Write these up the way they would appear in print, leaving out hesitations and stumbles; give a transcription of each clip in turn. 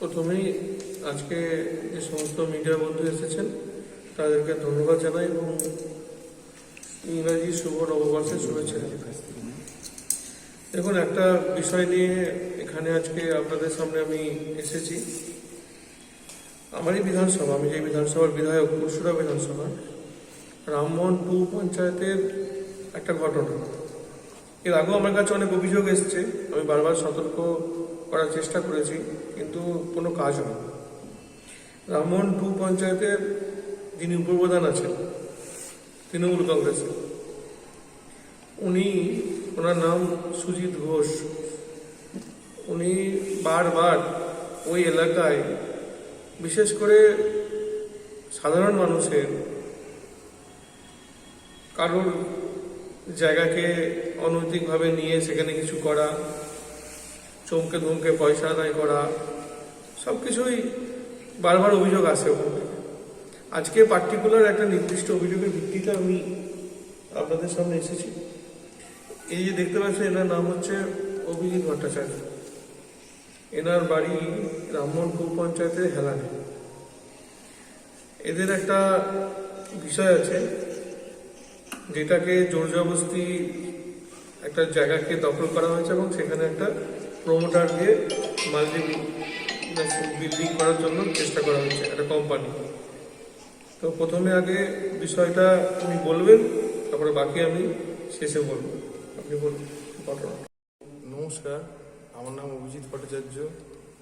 প্রথমেই আজকে যে সমস্ত মিডিয়া বন্ধু এসেছেন তাদেরকে ধন্যবাদ জানাই এবং ইংরাজি শুভ নববর্ষের শুভেচ্ছা জানাই। দেখুন, একটা বিষয় নিয়ে এখানে আজকে আপনাদের সামনে আমি এসেছি। আমারই বিধানসভা, আমি যে বিধানসভার বিধায়ক, পুরসুরা বিধানসভা, রামমোহন 2 পঞ্চায়েতের একটা ঘটনা। এর আগেও আমার কাছে অনেক অভিযোগ এসছে, আমি বারবার সতর্ক করার চেষ্টা করেছি, কিন্তু কোনো কাজ হয়। রামমোহন 2 পঞ্চায়েতের যিনি উপপ্রধান আছেন তৃণমূল কংগ্রেসের, ওনার নাম সুজিত ঘোষ। উনি বারবার ওই এলাকায় বিশেষ করে সাধারণ মানুষের কারোর জায়গাকে অনৈতিকভাবে নিয়ে সেখানে কিছু করা, চমকে ধমকে পয়সা আদায় করা, সব কিছুই বারবার অভিযোগ আসে ওখান থেকে। আজকে পার্টিকুলার একটা নির্দিষ্ট অভিযোগের ভিত্তিতে আমি আপনাদের সামনে এসেছি। এই যে দেখতে পাচ্ছেন, এনার নাম হচ্ছে অভিজিৎ ভট্টাচার্য। এনার বাড়ি রামমোহন 2 পঞ্চায়েতের হেলানে। এদের একটা বিষয় আছে, যেটাকে জোর জবরদস্তি একটা জায়গাকে দখল করা হয়েছে এবং সেখানে একটা প্রমোটার দিয়ে মাল্টি বিল্ডিং করার জন্য চেষ্টা করা হয়েছে, একটা কোম্পানি। তো প্রথমে আগে বিষয়টা উনি বলবেন, তারপরে বাকি আমি শেষে বলবো। আপনি বলুন ঘটনা। নমস্কার, আমার নাম অভিজিৎ ভট্টাচার্য।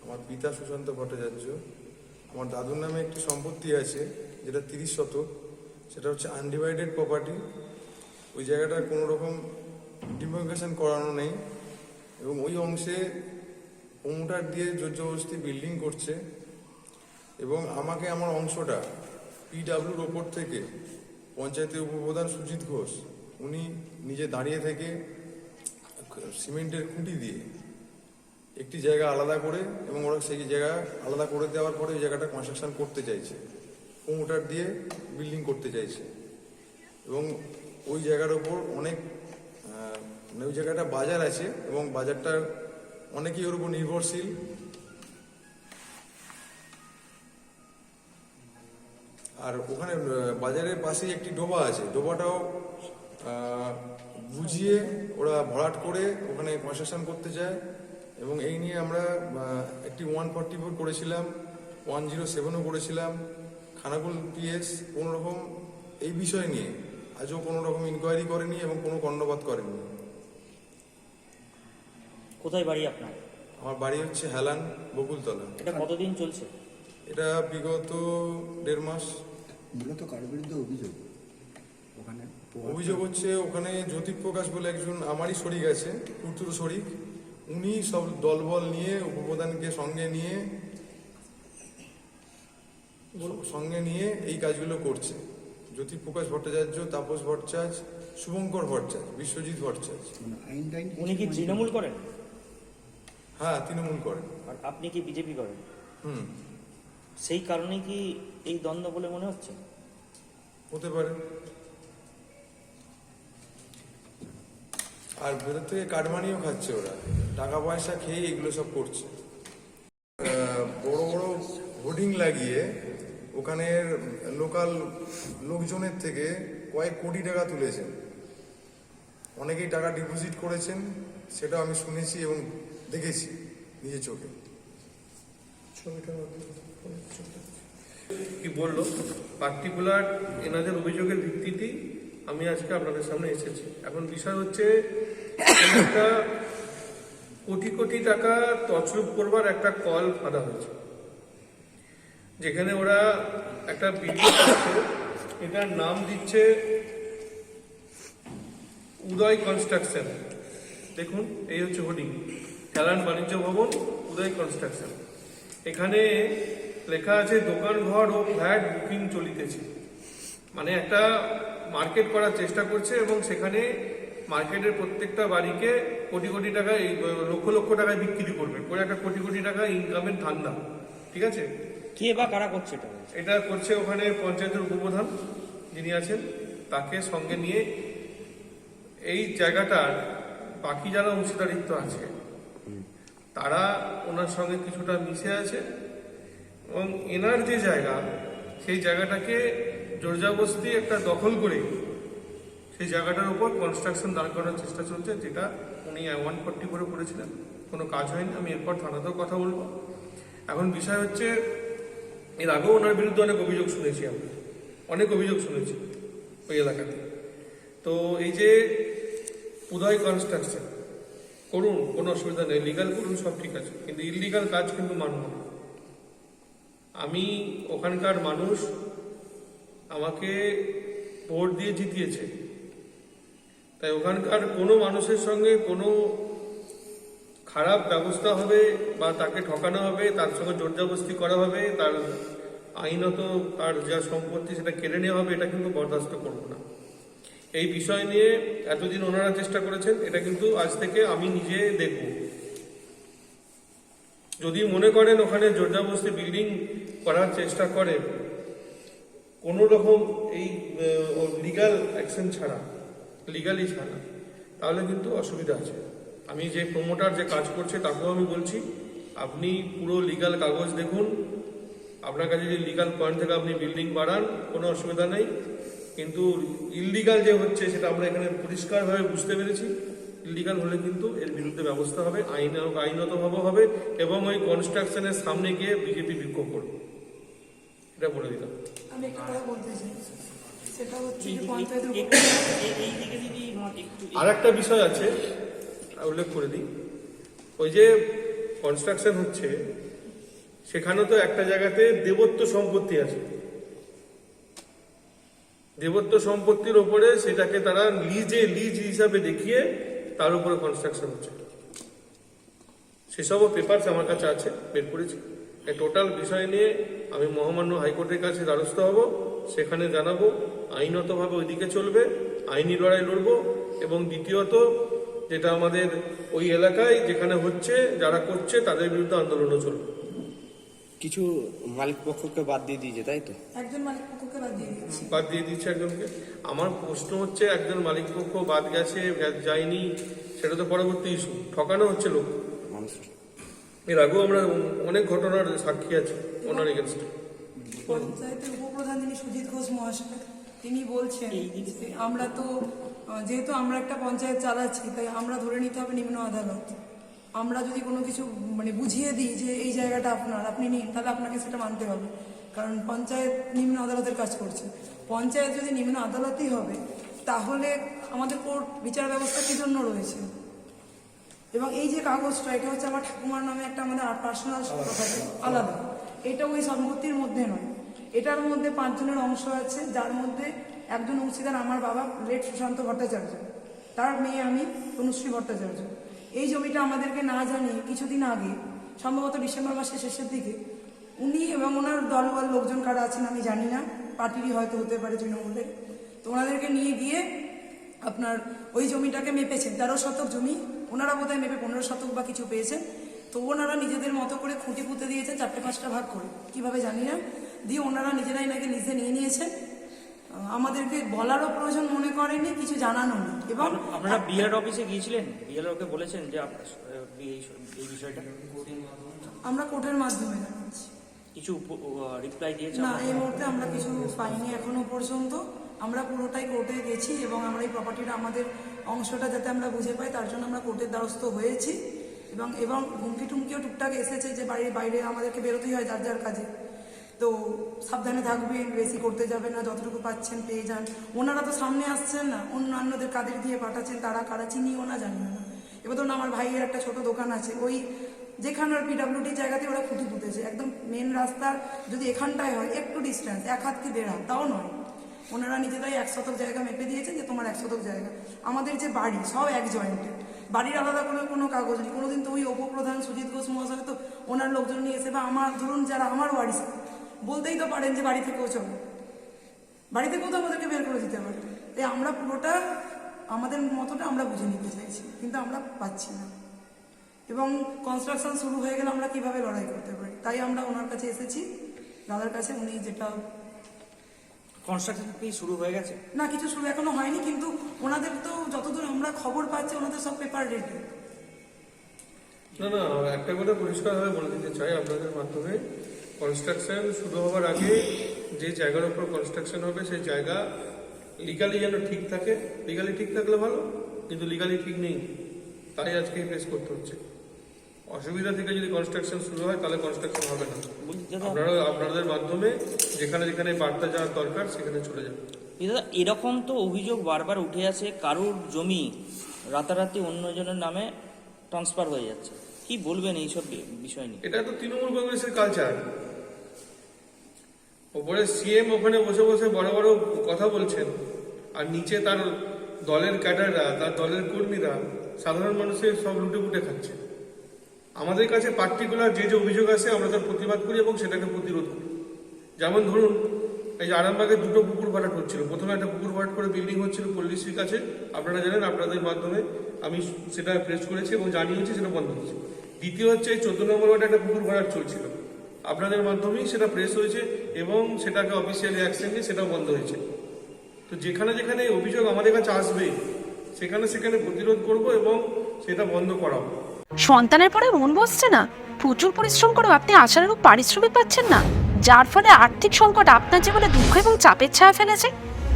আমার পিতা সুশান্ত ভট্টাচার্য। আমার দাদুর নামে একটি সম্পত্তি আছে, যেটা 30 শতক। সেটা হচ্ছে আনডিভাইডেড প্রপার্টি। ওই জায়গাটা কোনো রকম ডিমার্কেশন করানো নেই এবং ওই অংশে প্রমোটার দিয়ে জোর জবরদস্তি বিল্ডিং করছে এবং আমাকে আমার অংশটা পিডাব্লিউর ওপর থেকে পঞ্চায়েতের উপপ্রধান সুজিত ঘোষ উনি নিজে দাঁড়িয়ে থেকে সিমেন্টের খুঁটি দিয়ে একটি জায়গা আলাদা করে এবং ওরা সেই জায়গা আলাদা করে দেওয়ার পরে ওই জায়গাটা কনস্ট্রাকশন করতে চাইছে, প্রমোটার দিয়ে বিল্ডিং করতে চাইছে। এবং ওই জায়গার ওপর অনেক ওই জায়গাটা বাজার আছে এবং বাজারটা অনেকেই ওর উপর নির্ভরশীল। আর ওখানে বাজারের পাশেই একটি ডোবা আছে, ডোবাটাও বুঝিয়ে ওরা ভরাট করে ওখানে কনস্ট্রাকশন করতে চায়। এবং এই নিয়ে আমরা একটি 144 করেছিলাম, 107ও করেছিলাম। খানাকুল পিএস কোনো রকম এই বিষয় নিয়ে আজও কোনো রকম ইনকোয়ারি করেনি এবং কোনো কর্ণপাত করেনি। কোথায় বাড়ি আপনার? আমার বাড়ি হচ্ছে হেলান, বকুলতলা। এটা কতদিন চলছে? এটা বিগত 1.5 মাস। মূলত কার বিরুদ্ধে অভিযোগ? ওখানে অভিযোগ হচ্ছে ওখানে জ্যোতিক প্রকাশ বলে একজন আমারই শরিক আছে, পুত্র শরিক। উনি সব দলবল নিয়ে উপপ্রধানকে সঙ্গে নিয়ে এই কাজগুলো করছে। জ্যোতিক প্রকাশ ভট্টাচার্য, তাপস ভট্টাচার্য, শুভঙ্কর ভট্টাচার্য, বিশ্বজিৎ ভট্টাচার্য। উনি কি তৃণমূল করেন? হ্যাঁ, তৃণমূল করেন। আর আপনি কি বিজেপি করেন? হুম, সেই কারণে কি এই দ্বন্দ্ব বলে মনে হচ্ছে? হতে পারে। আর ভেতর থেকে কাটমানিও খাচ্ছে ওরা, টাকা পয়সা খেয়ে এগুলো সব করছে। বড় বড় হোর্ডিং লাগিয়ে ওখানের লোকাল লোকজনের থেকে কয়েক কোটি টাকা তুলেছেন। অনেকেই টাকা ডিপোজিট করেছেন, সেটা আমি শুনেছি এবং দেখেছি নিজের চোখে। কি বললো পার্টিকুলার এনাদের অভিযোগের ভিত্তিতেই আমি আজকে আপনাদের সামনে এসেছি। এখন বিষয় হচ্ছে, একটা কোটি কোটি টাকা তছরূপ করবার একটা কল ফাঁদা হয়েছে, যেখানে ওরা একটা বিল্ডিং করছে, এটার নাম দিচ্ছে উদয় কনস্ট্রাকশন। দেখুন, এই হচ্ছে হোর্ডিং, হেলান বাণিজ্য ভবন, উদয় কনস্ট্রাকশন। এখানে লেখা আছে দোকান ঘর ও ফ্ল্যাট বুকিং চলিতেছে। মানে একটা মার্কেট করার চেষ্টা করছে এবং সেখানে মার্কেটের প্রত্যেকটা বাড়িকে কোটি কোটি টাকা, লক্ষ লক্ষ টাকায় বিক্রি করবে, করে একটা কোটি কোটি টাকা ইনকামের ধান্দা। ঠিক আছে, কে বা কারা করছে এটা? এটা করছে ওখানে পঞ্চায়েতের উপপ্রধান যিনি আছেন, তাকে সঙ্গে নিয়ে এই জায়গাটার বাকি যারা অংশীদারিত্ব আছে তারা ওনার সঙ্গে কিছুটা মিশে আছে এবং এনার যে জায়গা সেই জায়গাটাকে জোরজবস্তি একটা দখল করে সেই জায়গাটার উপর কনস্ট্রাকশন দাঁড় করানোর চেষ্টা চলছে, যেটা উনি 140 করে করেছিলেন, কোনো কাজ হয়নি। আমি এরপর থানাতেও কথা বলবো। এখন বিষয় হচ্ছে, এর আগেও ওনার বিরুদ্ধে অনেক অভিযোগ শুনেছি, আমরা অনেক অভিযোগ শুনেছি ওই এলাকাতে। তো এই যে উদয় কনস্ট্রাকশন করুন, কোনো অসুবিধা নেই, লিগাল করুন, সব ঠিক আছে, কিন্তু ইললিগাল কাজ কিন্তু মানব না। আমি ওখানকার মানুষ আমাকে ভোট দিয়ে জিতিয়েছে, তাই ওখানকার কোনো মানুষের সঙ্গে কোনো খারাপ ব্যবস্থা হবে বা তাকে ঠকানো হবে, তার সঙ্গে জোরজবস্তি করা হবে, তার আইনত তার যা সম্পত্তি সেটা কেড়ে নেওয়া হবে, এটা কিন্তু বরদাস্ত করব না। এই বিষয় নিয়ে এতদিন ওনারা চেষ্টা করেছেন, এটা কিন্তু আজ থেকে আমি নিজে দেখব। যদি মনে করেন ওখানে জোরজবস্তি বিল্ডিং করার চেষ্টা করেন কোনো রকম এই লিগাল অ্যাকশন ছাড়া, লিগালি ছাড়া, তাহলে কিন্তু অসুবিধা আছে। আমি যে প্রমোটার যে কাজ করছে তাকেও আমি বলছি, আপনি পুরো লিগাল কাগজ দেখুন, আপনার কাছে যদি লিগাল পয়েন্ট থেকে আপনি বিল্ডিং বাড়ান, কোনো অসুবিধা নেই, কিন্তু ইললিগাল যে হচ্ছে সেটা আমরা এখানে পরিষ্কারভাবে বুঝতে পেরেছি। ইললিগাল হলে কিন্তু এর বিরুদ্ধে ব্যবস্থা হবে, আইনতভাবে হবে, এবং ওই কনস্ট্রাকশনের সামনে গিয়ে বিজেপি বিক্ষোভ করবে, এটা বলে দিলাম। আমি একটা কথা বলতে চাই, সেটা হচ্ছে যে এই পঞ্চায়েতের দিকে যদি একটু আর একটা বিষয় আছে, উল্লেখ করে দিই, ওই যে কনস্ট্রাকশন হচ্ছে সেখানে তো একটা জায়গাতে দেবত্ব সম্পত্তি আছে, দেবত্ব সম্পত্তির ওপরে সেটাকে তারা লিজ হিসাবে দেখিয়ে তার উপরে কনস্ট্রাকশন হচ্ছে। সেসবও পেপারস আমার কাছে আছে, বের করেছি। এই টোটাল বিষয় নিয়ে আমি মহামান্য হাইকোর্টের কাছে দ্বারস্থ হব, সেখানে জানাবো আইনতভাবে ওইদিকে চলবে, আইনি লড়াই লড়বো। এবং দ্বিতীয়ত, যেটা আমাদের ওই এলাকায় যেখানে হচ্ছে, যারা করছে তাদের বিরুদ্ধে আন্দোলনও চলবে। কিছু মালিক পক্ষকে বাদ দিয়ে দিয়েছে, তাই তো? একজন মালিক পক্ষকে বাদ দিয়ে দিয়েছি। বাদ দিয়ে দিচ্ছে একজনকে। আমার প্রশ্ন হচ্ছে, একজন মালিক পক্ষ বাদ গেছে যায়নি, সেটা তো পরবর্তী ইস্যু, ঠকানো হচ্ছে লোক। মানুষ এর আগেও আমরা অনেক ঘটনার সাক্ষী আছি ওনার এগেনস্টে। পঞ্চায়েতের উপপ্রধান যিনি সুজিত ঘোষ মহাশয়, তিনি বলছেন যে আমরা তো যেহেতু আমরা একটা পঞ্চায়েত চালাচ্ছি, তাই আমরা ধরে নিতে হবে নিম্ন আদালত। আমরা যদি কোনো কিছু মানে বুঝিয়ে দিই যে এই জায়গাটা আপনার, আপনি নিন, তাহলে আপনাকে সেটা মানতে হবে, কারণ পঞ্চায়েত নিম্ন আদালতের কাজ করছে। পঞ্চায়েত যদি নিম্ন আদালতই হবে, তাহলে আমাদের কোর্ট বিচার ব্যবস্থা কী জন্য রয়েছে? এবং এই যে কাগজটা, এটা হচ্ছে আমার ঠাকুমার নামে একটা আমাদের পার্সোনাল প্রপার্টি, আলাদা। এটা ওই সম্পত্তির মধ্যে নয়, এটার মধ্যে 5 জনের অংশ আছে, যার মধ্যে একজন অংশীদার আমার বাবা লেট সুশান্ত ভট্টাচার্য, তার মেয়ে আমি তনুশ্রী ভট্টাচার্য। এই জমিটা আমাদেরকে না জানিয়ে কিছুদিন আগে, সম্ভবত ডিসেম্বর মাসের শেষের দিকে, উনি এবং ওনার দলবল লোকজন কারা আছেন আমি জানি না, পার্টিরই হয়তো হতে পারে তৃণমূলের, তো ওনাদেরকে নিয়ে গিয়ে আপনার ওই জমিটাকে মেপেছেন। 13 শতক জমি, ওনারা বোধহয় মেপে 15 শতক বা কিছু পেয়েছেন। তো ওনারা নিজেদের মতো করে খুঁটি পুঁতে দিয়েছেন 4-5টা ভাগ করে, কিভাবে জানি না, দিয়ে ওনারা নিজেরাই নাকি লিজে নিয়ে নিয়েছেন। আমাদেরকে বলারও প্রয়োজন মনে করেনি, কিছু জানানো নেই। এবং আপনারা বিএলআর অফিসে গিয়েছিলেন, বিএলআরকে বলেছেন যে এই বিষয়টা? আমরা কোর্টের মাধ্যমে জানাচ্ছি। কিছু রিপ্লাই দিয়েছে? না, এই মুহূর্তে আমরা কিছু পাইনি এখনো পর্যন্ত। আমরা পুরোটাই কোর্টে গেছি এবং আমরা এই প্রপার্টিটা আমাদের অংশটা যাতে আমরা বুঝে পাই, তার জন্য আমরা কোর্টের দ্বারস্থ হয়েছি। এবং হুমকি টুমকিও টুকটাক এসেছে যে বাড়ির বাইরে আমাদেরকে বেরোতেই হয় যার যার কাজে, তো সাবধানে থাকবেন, বেশি করতে যাবেন না, যতটুকু পাচ্ছেন পেয়ে যান। ওনারা তো সামনে আসছেন না, অন্যান্যদের কাদের দিয়ে পাঠাচ্ছেন, তারা কারা চিনিও না, জানিও না। এবার ধরুন আমার ভাইয়ের একটা ছোট দোকান আছে, ওই যেখানে পিডাব্লিউডি জায়গাতে ওরা খুঁটি পুঁতেছে, একদম মেন রাস্তার যদি এখানটায় হয় একটু ডিস্টেন্স, 1 হাত কি 1.5 হাত, তাও নয়, ওনারা নিজেরাই 1 শতক জায়গা মেপে দিয়েছেন যে তোমার 1 শতক জায়গা। আমাদের যে বাড়ি সব এক জয়েন্টেড, বাড়ির আলাদা করে কোনো কাগজ নেই। কোনোদিন তো ওই উপপ্রধান সুজিত ঘোষ মহাশয় তো ওনার লোকজন নিয়ে এসে, বা আমার ধরুন যারা আমার ওয়ারিস, বলতেই তো পারেন যে বাড়ি থেকেও চলো, বাড়ি থেকেও তো আমাদেরকে বের করে দিতে পারে। তাই আমরা পুরোটা আমাদের মতোটা আমরা বুঝে নিতে চাইছি, কিন্তু আমরা পাচ্ছি না। এবং কনস্ট্রাকশন শুরু হয়ে গেলে আমরা কিভাবে লড়াই করতে পারি, তাই আমরা ওনার কাছে এসেছি, দাদার কাছে। উনি যেটা কনস্ট্রাকশন কি শুরু হয়ে গেছে? না, কিছু শুরু এখনো হয়নি, কিন্তু ওনাদের তো যতদূর আমরা খবর পাচ্ছি ওনাদের সব পেপার রেডি। না না, একটা কথা পরিষ্কারভাবে বলে দিতে চাই আপনাদের মাধ্যমে, কনস্ট্রাকশন শুরু হওয়ার আগে যে জায়গার উপর কনস্ট্রাকশন হবে সেই জায়গা লিগালি যেন ঠিক থাকে। লিগালি ঠিক থাকলে ভালো, কিন্তু লিগালি ঠিক নেই, তাই আজকে ফেস করতে হচ্ছে। অসুবিধা থেকে যদি কনস্ট্রাকশন শুরু হয় তাহলে কনস্ট্রাকশন হবে না। বলছি দাদা, আপনারা আপনাদের মাধ্যমে যেখানে যেখানে বার্তা যাওয়ার দরকার সেখানে চলে যাবে। দাদা এরকম তো অভিযোগ বারবার উঠে আছে, কারোর জমি রাতারাতি অন্যজনের নামে ট্রান্সফার হয়ে যাচ্ছে। কি বলবেন এইসব বিষয় নিয়ে? এটা তো তৃণমূল কংগ্রেসের কালচার। ওপরে সিএম ওখানে বসে বসে বড় বড় কথা বলছেন, আর নিচে তার দলের ক্যাডাররা, তার দলের কর্মীরা সাধারণ মানুষের সব লুটে পুটে খাচ্ছে। আমাদের কাছে পার্টিকুলার যে যে অভিযোগ আসে আমরা তার প্রতিবাদ করি এবং সেটাকে প্রতিরোধ করি। যেমন ধরুন, এই যে আরামবাগে 2টো পুকুর ভরাট হচ্ছিল। প্রথমে একটা পুকুর ভরাট করে বিল্ডিং হচ্ছিল পল্লীশ্রীর কাছে, আপনারা জানেন, আপনাদের মাধ্যমে আমি সেটা প্রেস করেছি এবং জানিয়েছি, সেটা বন্ধ হয়েছে। দ্বিতীয় হচ্ছে এই 14 নম্বর ওয়ার্ডে একটা পুকুর ভরাট চলছিল, আপনাদের মাধ্যমেই সেটা প্রেস হয়েছে এবং সেটাকে অফিসিয়ালি অ্যাকশন নিয়ে সেটাও বন্ধ হয়েছে। তো যেখানে যেখানে এই অভিযোগ আমাদের কাছে আসবে সেখানে সেখানে প্রতিরোধ করব এবং সেটা বন্ধ করাবো। সন্তানের পরে মন বসছে না, প্রচুর পরিশ্রম করেও আপনি আশানুরূপ পারিশ্রমিক পাচ্ছেন না, যার ফলে আর্থিক সংকট আপনার জীবনে দুঃখ এবং চাপের ছায়া ফেলেছে।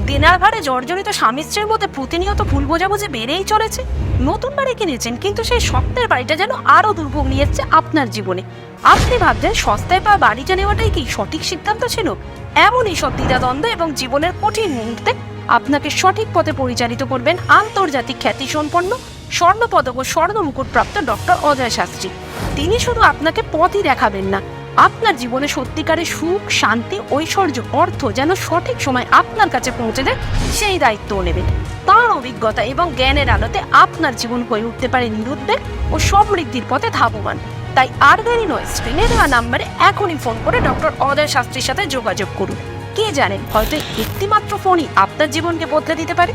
দিনার ভারে জর্জরিত স্বামী স্ত্রীর মধ্যে প্রতিনিয়ত ভুল বোঝাবুঝি বেড়েই চলেছে। নতুন বাড়ি কিনেছেন, কিন্তু সেই স্বপ্নের বাড়িটা যেন আরো দুর্ভোগ নিয়ে যাচ্ছে আপনার জীবনে। আপনি ভাবছেন সস্তায় পাওয়া বাড়িটা নেওয়াটাই কি সঠিক সিদ্ধান্ত ছিল? এমনই সব দ্বিধাদ্বন্দ্ব এবং জীবনের কঠিন মুহূর্তে আপনাকে সঠিক পথে পরিচালিত করবেন আন্তর্জাতিক খ্যাতিসম্পন্ন স্বর্ণপদক ও স্বর্ণ মুকুটপ্রাপ্ত ডক্টর অজয় শাস্ত্রী। তিনি শুধু আপনাকে পথই দেখাবেন না, আপনার জীবনে সত্যিকারের সুখ, শান্তি, ঐশ্বর্য, অর্থ যেন সঠিক সময় আপনার কাছে পৌঁছে দেয় সেই দায়িত্বও নেবেন। তাঁর অভিজ্ঞতা এবং জ্ঞানের আলোতে আপনার জীবন হয়ে উঠতে পারে নিরুদ্বেগ ও সমৃদ্ধির পথে ধাবমান। তাই আর দেরি নয়, স্ক্রিনে দেওয়া নাম্বারে এখনই ফোন করে ডক্টর অজয় শাস্ত্রীর সাথে যোগাযোগ করুন। কে জানেন, হয়তো একটিমাত্র ফোনই আপনার জীবনকে বদলে দিতে পারে।